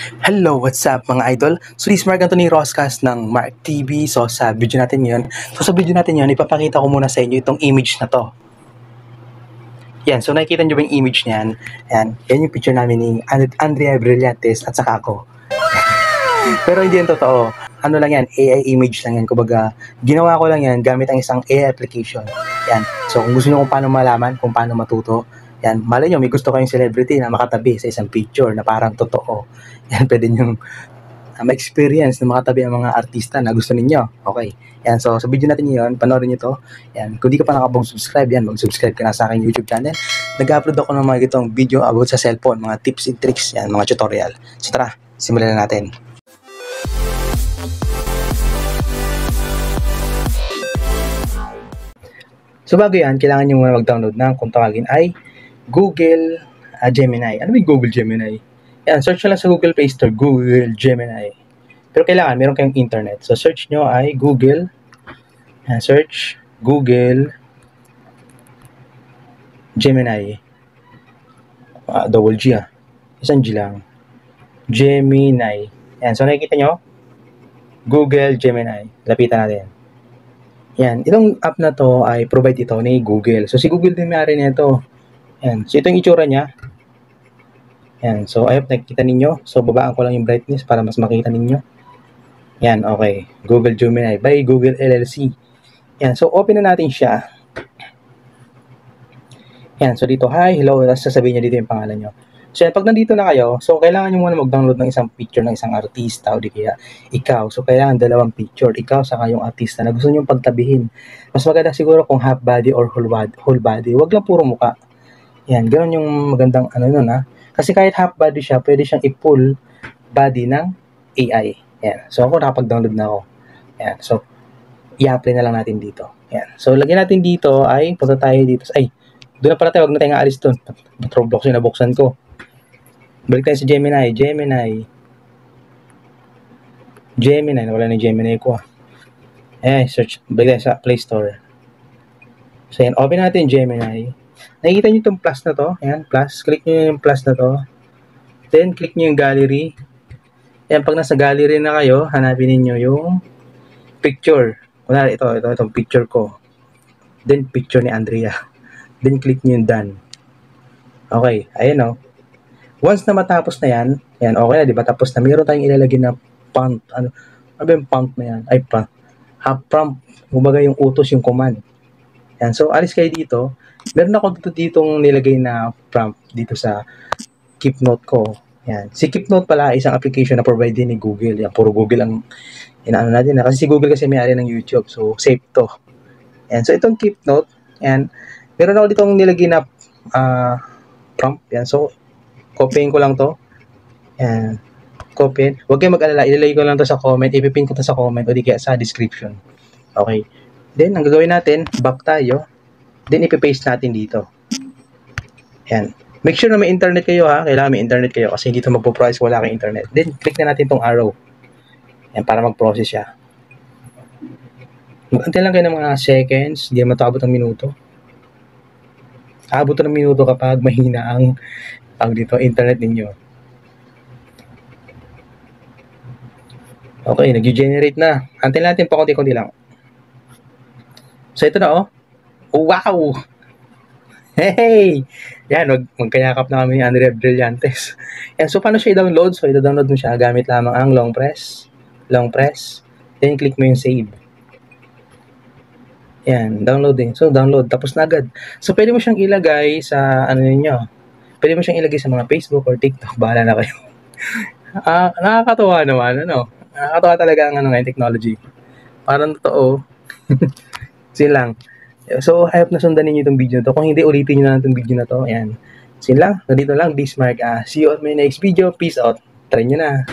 Hello, what's up mga idol? So this is Mark Anthony Roscas ng Mark TV. So sa video natin yun, ipapakita ko muna sa inyo itong image na to. Yan, so nakikita nyo ba yung image niyan? Yan yung picture namin ni Andrea Brillantes at saka ako. Pero hindi yan totoo. Ano lang yan, AI image lang yan. Kumbaga, ginawa ko lang yan gamit ang isang AI application. Yan, so kung gusto nyo kung paano malaman, kung paano matuto, yan, malay nyo, may gusto kayong celebrity na makatabi sa isang picture na parang totoo. Yan, pwede nyo ma-experience na makatabi ang mga artista na gusto ninyo. Okay. Yan, so sa video natin yun, panoorin nyo to. Yan, kung di ka pa nakapag-subscribe, yan, mag-subscribe ka na sa aking YouTube channel. Nag-upload ako ng mga gitong video about sa cellphone, mga tips and tricks, yan, mga tutorial. So tara, simulan na natin. So bago yan, kailangan nyo muna mag-download ng kung tawagin ay Google Gemini. Ano ba yung Google Gemini? Yan, search nyo lang sa Google Play Store, Google Gemini. Pero kailangan, meron kayong internet. So search nyo ay Google, search Google Gemini. Double G Isang G lang. Gemini. Yan, so nakikita nyo? Google Gemini. Lapitan natin. Yan, itong app na to ay provide ito ni Google. So si Google din may-ari nito. Yan, so ito yung itsura niya. Yan, so I hope nakikita ninyo. So babaan ko lang yung brightness para mas makita ninyo. Yan, okay. Google Gemini by Google LLC. Yan, so open na natin siya. Yan, so dito, hi, hello. Tapos sasabihin niya dito yung pangalan nyo. So yan, pag nandito na kayo, so kailangan nyo muna mag-download ng isang picture ng isang artista o di kaya ikaw. So kailangan dalawang picture, ikaw saka yung artista na gusto nyo pagtabihin. Mas maganda siguro kung half body or whole body. Wag lang puro muka. Yan, ganoon yung magandang ano nun ha. Kasi kahit half body siya, pwede siyang i-full body ng AI. Yan, so ako nakapag-download na ako. Yan, so i-apply na lang natin dito. Yan, so lagyan natin dito ay, punta tayo dito. Ay, doon na pala tayo, wag na tayo nga alis doon. Roblox yung nabuksan ko. Balik tayo sa Gemini. Nawala na yung Gemini ko search. Balik tayo sa Play Store. So yan, open natin Gemini. Nakikita nyo itong plus na to. Ayan, plus. Click nyo yung plus na to. Then, click nyo yung gallery. Ayan, pag nasa gallery na kayo, hanapin niyo yung picture. Kunwari, itong picture ko. Then, picture ni Andrea. Then, click nyo yung done. Okay, ayan o. Once na matapos na yan, okay na, di ba? Tapos na, mayroon tayong ilalagay na prompt. Ano ba yung prompt na yan? Ay, prompt. Kumbaga yung utos, yung command. Yan, so, alis kayo dito. Meron ako ditong nilagay na prompt dito sa Keep Note ko. Yan. Si Keep Note pala, isang application na provide din ni Google. Yan, puro Google ang inaano natin. Kasi si Google kasi may-ari ng YouTube. So, safe to. Yan. So, itong Keep Note, yan. Meron ako ditong nilagay na prompt. Yan. So, copyin ko lang to. Yan. Copyin. Huwag kayong mag-alala. Ilalagay ko lang to sa comment. Ipipin ko to sa comment o di kaya sa description. Okay. Then, ang gagawin natin, back tayo. Then, ipipaste natin dito. Yan. Make sure na may internet kayo ha. Kailangan may internet kayo kasi dito magpo-process wala kang internet. Then, click na natin tong arrow. Yan, para mag-process siya. Mag-antay lang kayo ng mga seconds. Hindi naman ito abot ng minuto. Abot ng minuto kapag mahina ang internet ninyo. Okay, nag-generate na. Antay natin pa konti-konti lang. So, ito na wow! Hey! Yan, magkayakap na kami ni Andrea Brillantes. Yan, so paano siya i-download? So, i-download mo siya gamit lamang ang long press. Then, click mo yung save. Yan, downloading. So, download. Tapos na agad. So, pwede mo siyang ilagay sa, pwede mo siyang ilagay sa mga Facebook or TikTok. Bahala na kayo. Nakakatawa naman, Nakakatawa talaga ang technology. Parang totoo. Sin lang. So, I hope na sundan ninyo itong video na to. Kung hindi, ulitin nyo na itong video na to. Ayan. Sin lang. Nandito lang. Bismarck. See you on my next video. Peace out. Try nyo na.